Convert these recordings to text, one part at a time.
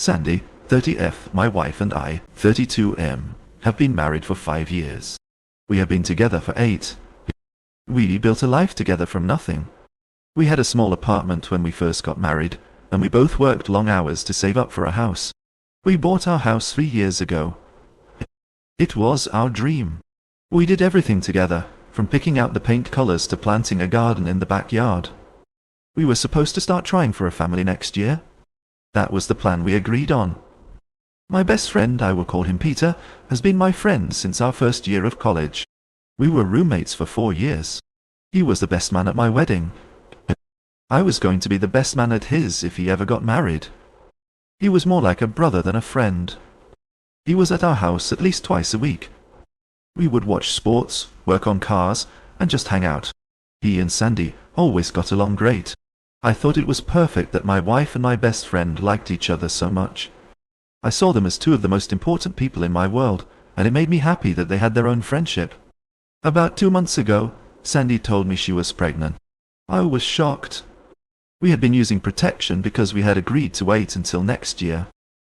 Sandy, 30F, my wife, and I, 32M, have been married for 5 years. We have been together for 8. We built a life together from nothing. We had a small apartment when we first got married, and we both worked long hours to save up for a house. We bought our house 3 years ago. It was our dream. We did everything together, from picking out the paint colors to planting a garden in the backyard. We were supposed to start trying for a family next year. That was the plan we agreed on. My best friend, I will call him Peter, has been my friend since our first year of college. We were roommates for 4 years. He was the best man at my wedding. I was going to be the best man at his if he ever got married. He was more like a brother than a friend. He was at our house at least twice a week. We would watch sports, work on cars, and just hang out. He and Sandy always got along great. I thought it was perfect that my wife and my best friend liked each other so much. I saw them as two of the most important people in my world, and it made me happy that they had their own friendship. About 2 months ago, Sandy told me she was pregnant. I was shocked. We had been using protection because we had agreed to wait until next year.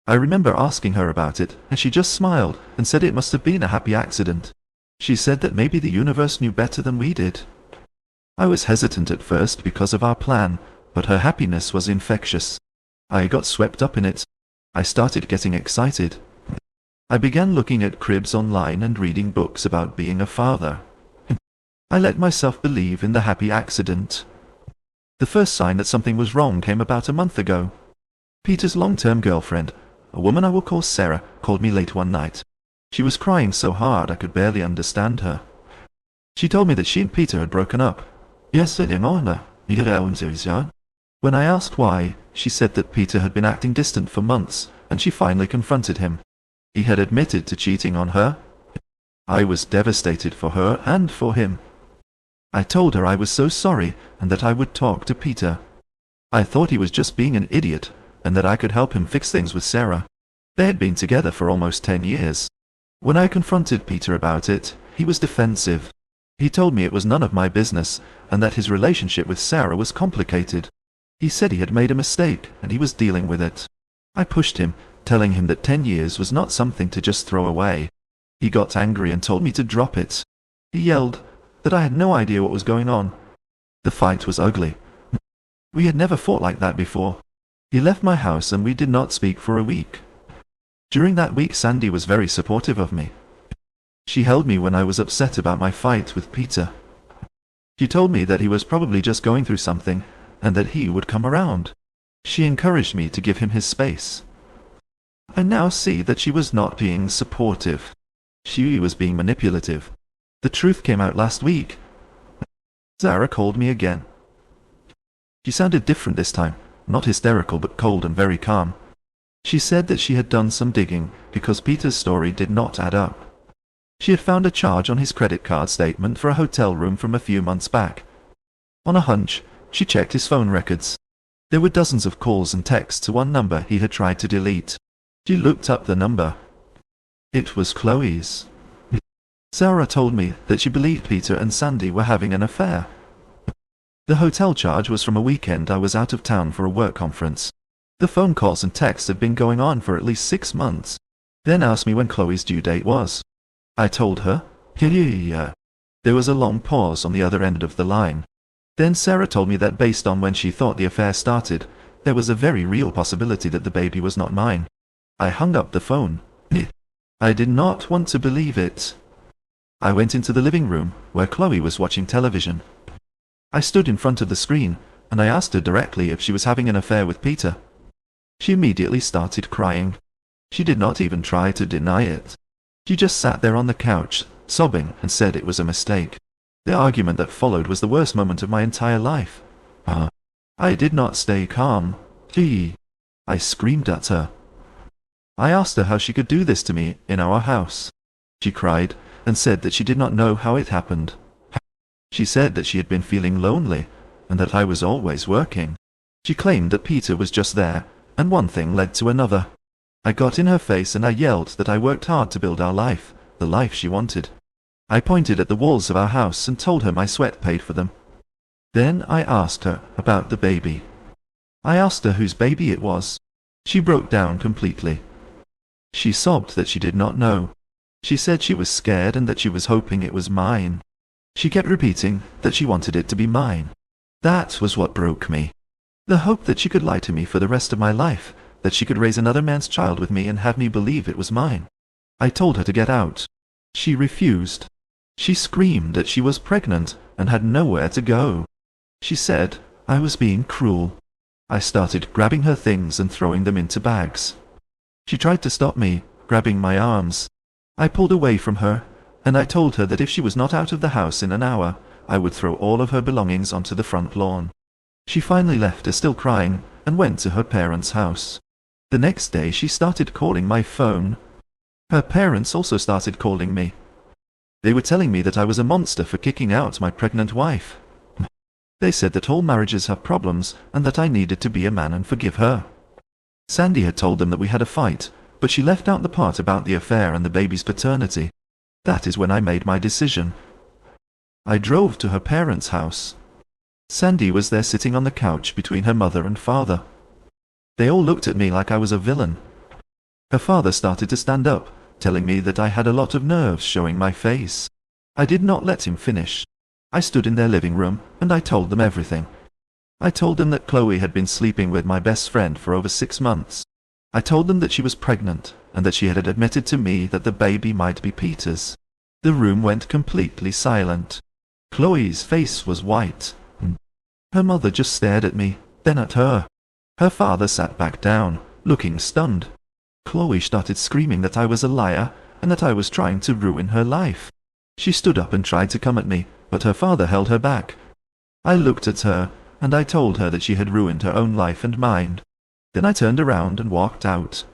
I remember asking her about it, and she just smiled and said it must have been a happy accident. She said that maybe the universe knew better than we did. I was hesitant at first because of our plan, but her happiness was infectious. I got swept up in it. I started getting excited. I began looking at cribs online and reading books about being a father. I let myself believe in the happy accident. The first sign that something was wrong came about a month ago. Peter's long-term girlfriend, a woman I will call Sarah, called me late one night. She was crying so hard I could barely understand her. She told me that she and Peter had broken up. When I asked why, she said that Peter had been acting distant for months, and she finally confronted him. He had admitted to cheating on her. I was devastated for her and for him. I told her I was so sorry and that I would talk to Peter. I thought he was just being an idiot and that I could help him fix things with Sarah. They had been together for almost 10 years. When I confronted Peter about it, he was defensive. He told me it was none of my business and that his relationship with Sarah was complicated. He said he had made a mistake and he was dealing with it. I pushed him, telling him that 10 years was not something to just throw away. He got angry and told me to drop it. He yelled that I had no idea what was going on. The fight was ugly. We had never fought like that before. He left my house and we did not speak for a week. During that week, Sandy was very supportive of me. She held me when I was upset about my fight with Peter. She told me that he was probably just going through something and that he would come around. She encouraged me to give him his space. I now see that she was not being supportive. She was being manipulative. The truth came out last week. Sarah called me again. She sounded different this time, not hysterical but cold and very calm. She said that she had done some digging because Peter's story did not add up. She had found a charge on his credit card statement for a hotel room from a few months back. On a hunch, she checked his phone records. There were dozens of calls and texts to one number he had tried to delete. She looked up the number. It was Chloe's. Sarah told me that she believed Peter and Sandy were having an affair. The hotel charge was from a weekend I was out of town for a work conference. The phone calls and texts had been going on for at least 6 months. Then asked me when Chloe's due date was. I told her. There was a long pause on the other end of the line. Then Sarah told me that based on when she thought the affair started, there was a very real possibility that the baby was not mine. I hung up the phone. I did not want to believe it. I went into the living room, where Chloe was watching television. I stood in front of the screen, and I asked her directly if she was having an affair with Peter. She immediately started crying. She did not even try to deny it. She just sat there on the couch, sobbing, and said it was a mistake. The argument that followed was the worst moment of my entire life. I did not stay calm. I screamed at her. I asked her how she could do this to me in our house. She cried and said that she did not know how it happened. She said that she had been feeling lonely and that I was always working. She claimed that Peter was just there, and one thing led to another. I got in her face and I yelled that I worked hard to build our life, the life she wanted. I pointed at the walls of our house and told her my sweat paid for them. Then I asked her about the baby. I asked her whose baby it was. She broke down completely. She sobbed that she did not know. She said she was scared and that she was hoping it was mine. She kept repeating that she wanted it to be mine. That was what broke me. The hope that she could lie to me for the rest of my life, that she could raise another man's child with me and have me believe it was mine. I told her to get out. She refused. She screamed that she was pregnant and had nowhere to go. She said I was being cruel. I started grabbing her things and throwing them into bags. She tried to stop me, grabbing my arms. I pulled away from her, and I told her that if she was not out of the house in an hour, I would throw all of her belongings onto the front lawn. She finally left us still crying and went to her parents' house. The next day she started calling my phone. Her parents also started calling me. They were telling me that I was a monster for kicking out my pregnant wife. They said that all marriages have problems and that I needed to be a man and forgive her. Sandy had told them that we had a fight, but she left out the part about the affair and the baby's paternity. That is when I made my decision. I drove to her parents' house. Sandy was there sitting on the couch between her mother and father. They all looked at me like I was a villain. Her father started to stand up, telling me that I had a lot of nerves showing my face. I did not let him finish. I stood in their living room and I told them everything. I told them that Chloe had been sleeping with my best friend for over 6 months. I told them that she was pregnant and that she had admitted to me that the baby might be Peter's. The room went completely silent. Chloe's face was white. Her mother just stared at me, then at her. Her father sat back down, looking stunned. Chloe started screaming that I was a liar and that I was trying to ruin her life. She stood up and tried to come at me, but her father held her back. I looked at her, and I told her that she had ruined her own life and mine. Then I turned around and walked out.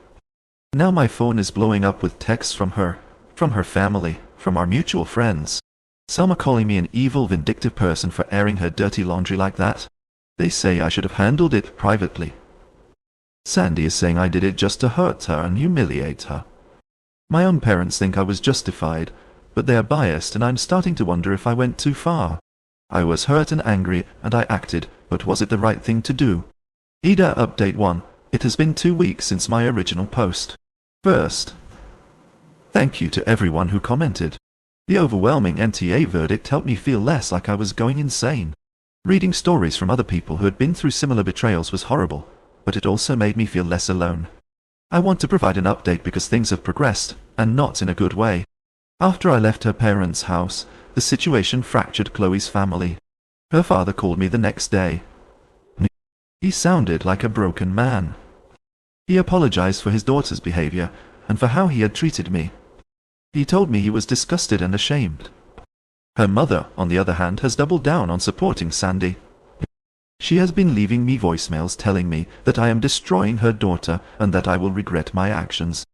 Now my phone is blowing up with texts from her family, from our mutual friends. Some are calling me an evil, vindictive person for airing her dirty laundry like that. They say I should have handled it privately. Sandy is saying I did it just to hurt her and humiliate her. My own parents think I was justified, but they are biased and I'm starting to wonder if I went too far. I was hurt and angry and I acted, but was it the right thing to do? AITA Update 1. It has been 2 weeks since my original post. First, thank you to everyone who commented. The overwhelming NTA verdict helped me feel less like I was going insane. Reading stories from other people who had been through similar betrayals was horrible, but it also made me feel less alone. I want to provide an update because things have progressed, and not in a good way. After I left her parents' house, the situation fractured Chloe's family. Her father called me the next day. He sounded like a broken man. He apologized for his daughter's behavior and for how he had treated me. He told me he was disgusted and ashamed. Her mother, on the other hand, has doubled down on supporting Sandy. She has been leaving me voicemails telling me that I am destroying her daughter and that I will regret my actions.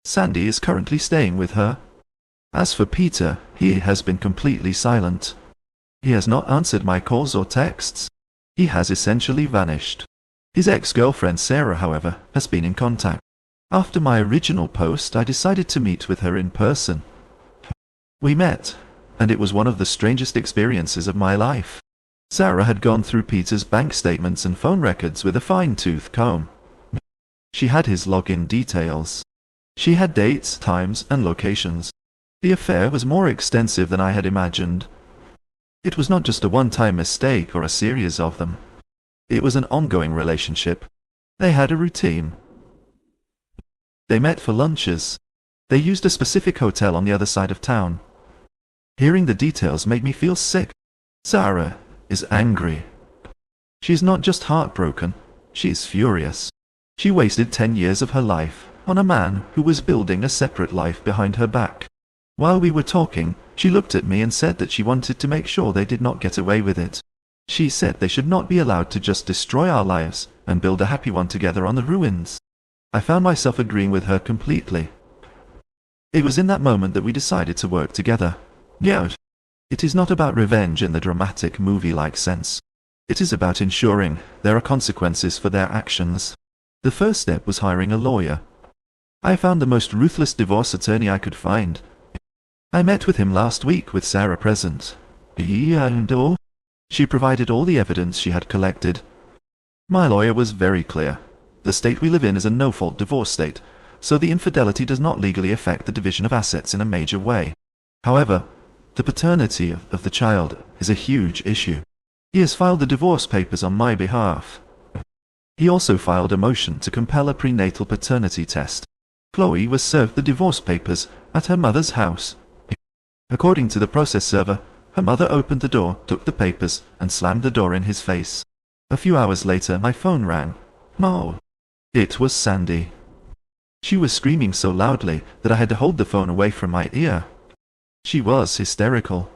Sandy is currently staying with her. As for Peter, he has been completely silent. He has not answered my calls or texts. He has essentially vanished. His ex-girlfriend Sarah, however, has been in contact. After my original post, I decided to meet with her in person. We met, and it was one of the strangest experiences of my life. Sarah had gone through Peter's bank statements and phone records with a fine-tooth comb. She had his login details. She had dates, times, and locations. The affair was more extensive than I had imagined. It was not just a one-time mistake or a series of them. It was an ongoing relationship. They had a routine. They met for lunches. They used a specific hotel on the other side of town. Hearing the details made me feel sick. Sarah is angry. She is not just heartbroken, she is furious. She wasted 10 years of her life on a man who was building a separate life behind her back. While we were talking, she looked at me and said that she wanted to make sure they did not get away with it. She said they should not be allowed to just destroy our lives and build a happy one together on the ruins. I found myself agreeing with her completely. It was in that moment that we decided to work together. Yeah. It is not about revenge in the dramatic movie-like sense. It is about ensuring there are consequences for their actions. The first step was hiring a lawyer. I found the most ruthless divorce attorney I could find. I met with him last week with Sarah present. She provided all the evidence she had collected. My lawyer was very clear. The state we live in is a no-fault divorce state, so the infidelity does not legally affect the division of assets in a major way. However, the paternity of the child is a huge issue. He has filed the divorce papers on my behalf. He also filed a motion to compel a prenatal paternity test. Chloe was served the divorce papers at her mother's house. According to the process server, her mother opened the door, took the papers, and slammed the door in his face. A few hours later, my phone rang. No. It was Sandy. She was screaming so loudly that I had to hold the phone away from my ear. She was hysterical.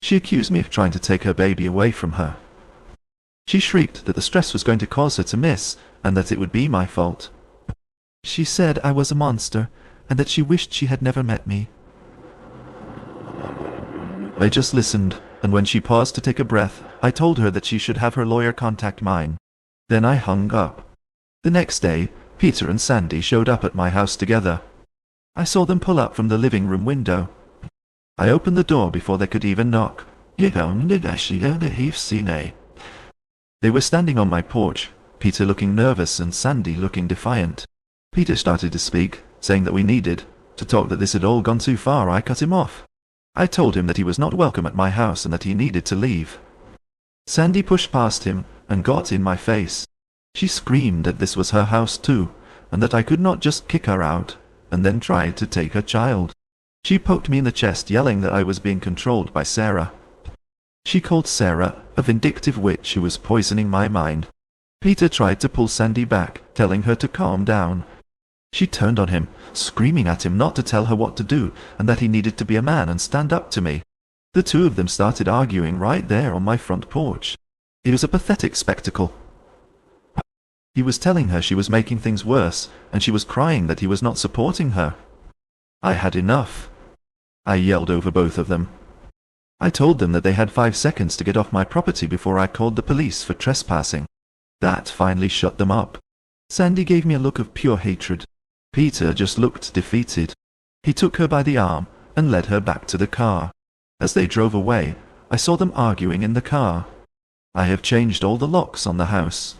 She accused me of trying to take her baby away from her. She shrieked that the stress was going to cause her to miss, and that it would be my fault. She said I was a monster, and that she wished she had never met me. I just listened, and when she paused to take a breath, I told her that she should have her lawyer contact mine. Then I hung up. The next day, Peter and Sandy showed up at my house together. I saw them pull up from the living room window. I opened the door before they could even knock. They were standing on my porch, Peter looking nervous and Sandy looking defiant. Peter started to speak, saying that we needed to talk, that this had all gone too far. I cut him off. I told him that he was not welcome at my house and that he needed to leave. Sandy pushed past him and got in my face. She screamed that this was her house too, and that I could not just kick her out, and then tried to take her child. She poked me in the chest, yelling that I was being controlled by Sarah. She called Sarah a vindictive witch who was poisoning my mind. Peter tried to pull Sandy back, telling her to calm down. She turned on him, screaming at him not to tell her what to do, and that he needed to be a man and stand up to me. The two of them started arguing right there on my front porch. It was a pathetic spectacle. He was telling her she was making things worse, and she was crying that he was not supporting her. I had enough. I yelled over both of them. I told them that they had 5 seconds to get off my property before I called the police for trespassing. That finally shut them up. Sandy gave me a look of pure hatred. Peter just looked defeated. He took her by the arm and led her back to the car. As they drove away, I saw them arguing in the car. I have changed all the locks on the house.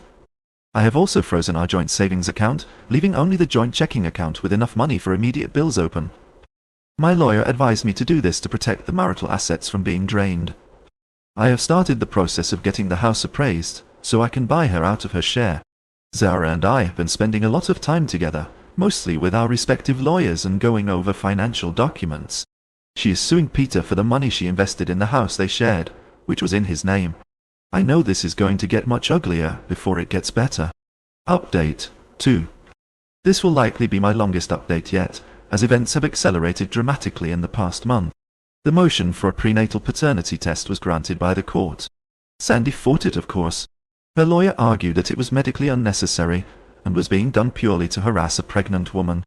I have also frozen our joint savings account, leaving only the joint checking account with enough money for immediate bills open. My lawyer advised me to do this to protect the marital assets from being drained. I have started the process of getting the house appraised, so I can buy her out of her share. Zara and I have been spending a lot of time together, mostly with our respective lawyers and going over financial documents. She is suing Peter for the money she invested in the house they shared, which was in his name. I know this is going to get much uglier before it gets better. Update 2. This will likely be my longest update yet, as events have accelerated dramatically in the past month. The motion for a prenatal paternity test was granted by the court. Sandy fought it, of course. Her lawyer argued that it was medically unnecessary and was being done purely to harass a pregnant woman.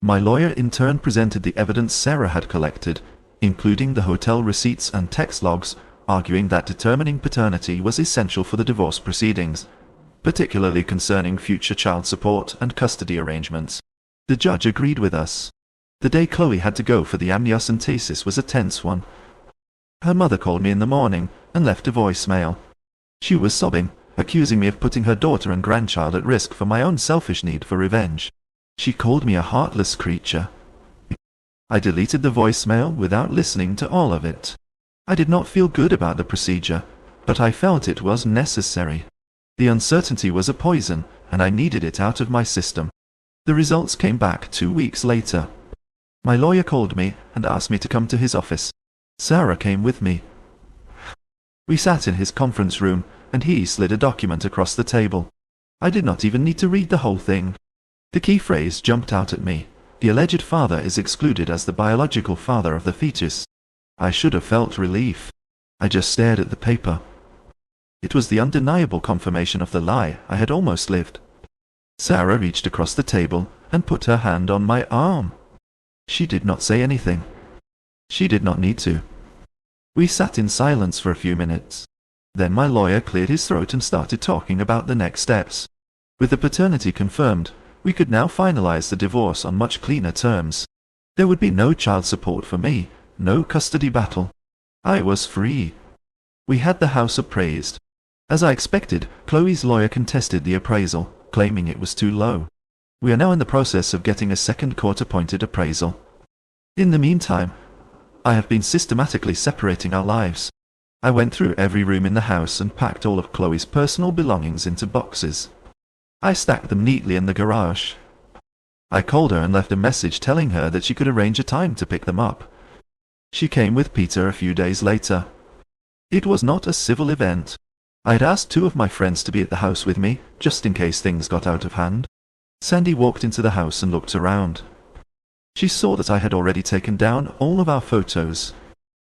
My lawyer in turn presented the evidence Sarah had collected, including the hotel receipts and text logs, arguing that determining paternity was essential for the divorce proceedings, particularly concerning future child support and custody arrangements. The judge agreed with us. The day Chloe had to go for the amniocentesis was a tense one. Her mother called me in the morning and left a voicemail. She was sobbing, accusing me of putting her daughter and grandchild at risk for my own selfish need for revenge. She called me a heartless creature. I deleted the voicemail without listening to all of it. I did not feel good about the procedure, but I felt it was necessary. The uncertainty was a poison, and I needed it out of my system. The results came back 2 weeks later. My lawyer called me and asked me to come to his office. Sarah came with me. We sat in his conference room, and he slid a document across the table. I did not even need to read the whole thing. The key phrase jumped out at me. The alleged father is excluded as the biological father of the fetus. I should have felt relief. I just stared at the paper. It was the undeniable confirmation of the lie I had almost lived. Sarah reached across the table and put her hand on my arm. She did not say anything. She did not need to. We sat in silence for a few minutes. Then my lawyer cleared his throat and started talking about the next steps. With the paternity confirmed, we could now finalize the divorce on much cleaner terms. There would be no child support for me, no custody battle. I was free. We had the house appraised. As I expected, Chloe's lawyer contested the appraisal, claiming it was too low. We are now in the process of getting a second court-appointed appraisal. In the meantime, I have been systematically separating our lives. I went through every room in the house and packed all of Chloe's personal belongings into boxes. I stacked them neatly in the garage. I called her and left a message telling her that she could arrange a time to pick them up. She came with Peter a few days later. It was not a civil event. I had asked 2 of my friends to be at the house with me, just in case things got out of hand. Sandy walked into the house and looked around. She saw that I had already taken down all of our photos.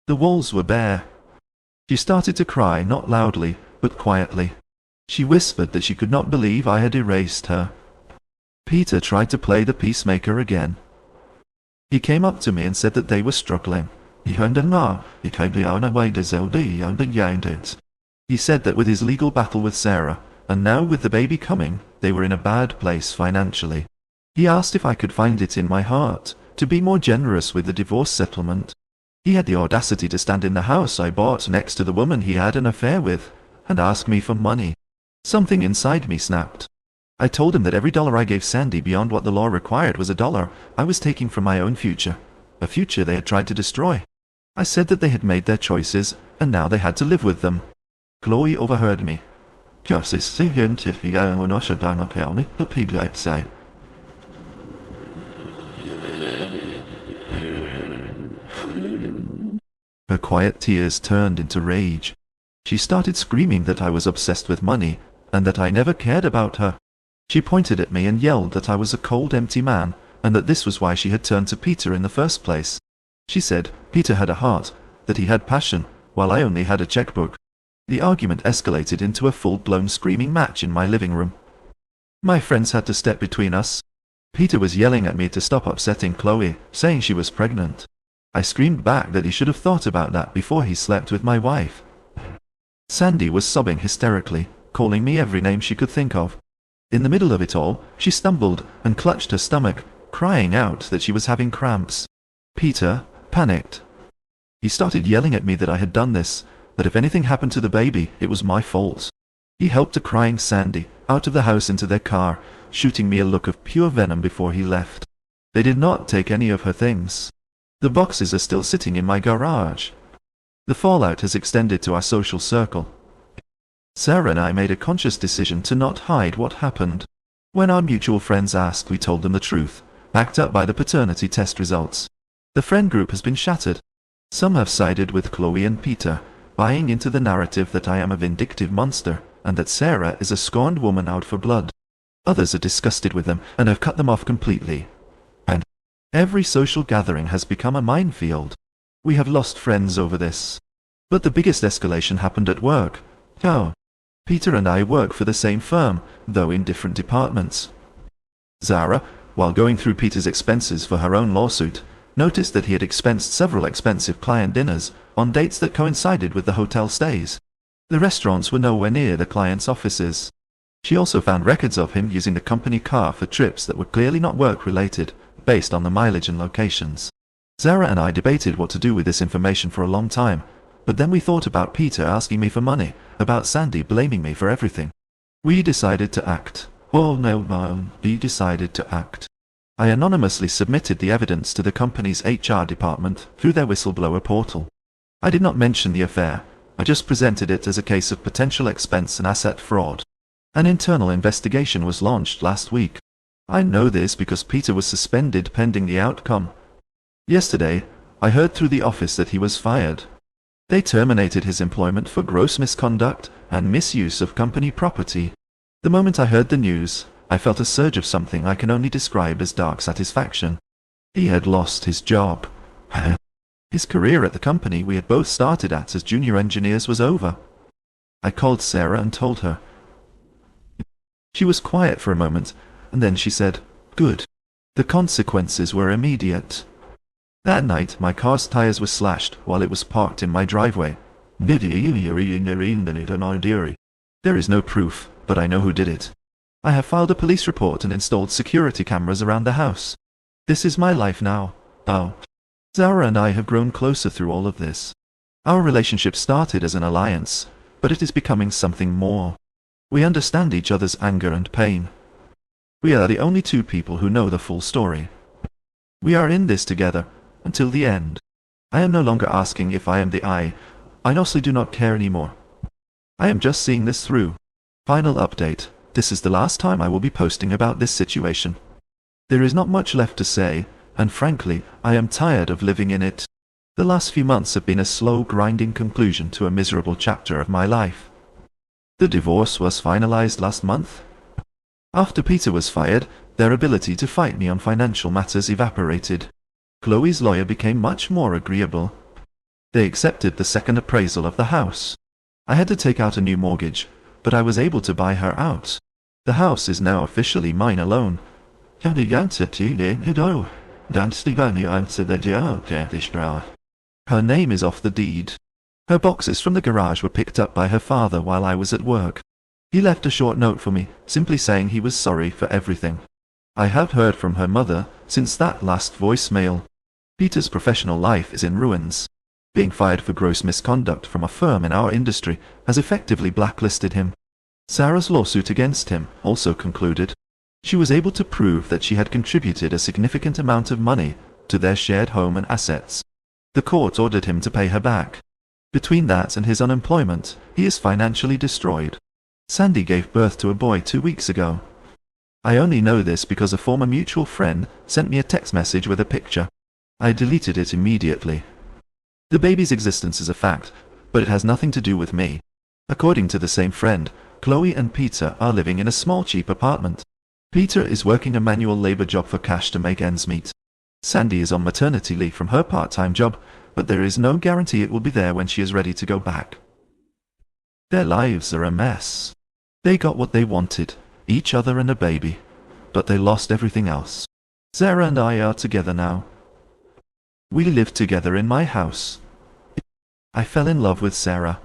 The walls were bare. She started to cry, not loudly, but quietly. She whispered that she could not believe I had erased her. Peter tried to play the peacemaker again. He came up to me and said that they were struggling. He said that with his legal battle with Sarah, and now with the baby coming, they were in a bad place financially. He asked if I could find it in my heart to be more generous with the divorce settlement. He had the audacity to stand in the house I bought next to the woman he had an affair with, and ask me for money. Something inside me snapped. I told him that every dollar I gave Sandy beyond what the law required was a dollar I was taking from my own future, a future they had tried to destroy. I said that they had made their choices, and now they had to live with them. Chloe overheard me. Her quiet tears turned into rage. She started screaming that I was obsessed with money, and that I never cared about her. She pointed at me and yelled that I was a cold, empty man, and that this was why she had turned to Peter in the first place. She said Peter had a heart, that he had passion, while I only had a checkbook. The argument escalated into a full-blown screaming match in my living room. My friends had to step between us. Peter was yelling at me to stop upsetting Chloe, saying she was pregnant. I screamed back that he should have thought about that before he slept with my wife. Sandy was sobbing hysterically, calling me every name she could think of. In the middle of it all, she stumbled and clutched her stomach, crying out that she was having cramps. Peter panicked. He started yelling at me that I had done this, that if anything happened to the baby, it was my fault. He helped a crying Sandy out of the house into their car, shooting me a look of pure venom before he left. They did not take any of her things. The boxes are still sitting in my garage. The fallout has extended to our social circle. Sarah and I made a conscious decision to not hide what happened. When our mutual friends asked, we told them the truth, backed up by the paternity test results. The friend group has been shattered. Some have sided with Chloe and Peter, buying into the narrative that I am a vindictive monster, and that Sarah is a scorned woman out for blood. Others are disgusted with them, and have cut them off completely. And every social gathering has become a minefield. We have lost friends over this. But the biggest escalation happened at work. Peter and I work for the same firm, though in different departments. Zara, while going through Peter's expenses for her own lawsuit, noticed that he had expensed several expensive client dinners on dates that coincided with the hotel stays. The restaurants were nowhere near the client's offices. She also found records of him using the company car for trips that were clearly not work-related, based on the mileage and locations. Zara and I debated what to do with this information for a long time, but then we thought about Peter asking me for money, about Sandy blaming me for everything. We decided to act. We decided to act. I anonymously submitted the evidence to the company's HR department through their whistleblower portal. I did not mention the affair, I just presented it as a case of potential expense and asset fraud. An internal investigation was launched last week. I know this because Peter was suspended pending the outcome. Yesterday, I heard through the office that he was fired. They terminated his employment for gross misconduct and misuse of company property. The moment I heard the news, I felt a surge of something I can only describe as dark satisfaction. He had lost his job. His career at the company we had both started at as junior engineers was over. I called Sarah and told her. She was quiet for a moment, and then she said, "Good." The consequences were immediate. That night, my car's tires were slashed while it was parked in my driveway. There is no proof, but I know who did it. I have filed a police report and installed security cameras around the house. This is my life now. Zara and I have grown closer through all of this. Our relationship started as an alliance, but it is becoming something more. We understand each other's anger and pain. We are the only two people who know the full story. We are in this together, until the end. I am no longer asking if I am the I honestly do not care anymore. I am just seeing this through. Final update. This is the last time I will be posting about this situation. There is not much left to say, and frankly, I am tired of living in it. The last few months have been a slow, grinding conclusion to a miserable chapter of my life. The divorce was finalized last month. After Peter was fired, their ability to fight me on financial matters evaporated. Chloe's lawyer became much more agreeable. They accepted the second appraisal of the house. I had to take out a new mortgage, but I was able to buy her out. The house is now officially mine alone. Her name is off the deed. Her boxes from the garage were picked up by her father while I was at work. He left a short note for me, simply saying he was sorry for everything. I have heard from her mother since that last voicemail. Peter's professional life is in ruins. Being fired for gross misconduct from a firm in our industry has effectively blacklisted him. Sarah's lawsuit against him also concluded. She was able to prove that she had contributed a significant amount of money to their shared home and assets. The court ordered him to pay her back. Between that and his unemployment, he is financially destroyed. Sandy gave birth to a boy 2 weeks ago. I only know this because a former mutual friend sent me a text message with a picture. I deleted it immediately. The baby's existence is a fact, but it has nothing to do with me. According to the same friend, Chloe and Peter are living in a small cheap apartment. Peter is working a manual labor job for cash to make ends meet. Sandy is on maternity leave from her part-time job, but there is no guarantee it will be there when she is ready to go back. Their lives are a mess. They got what they wanted, each other and a baby, but they lost everything else. Sarah and I are together now. We live together in my house. I fell in love with Sarah.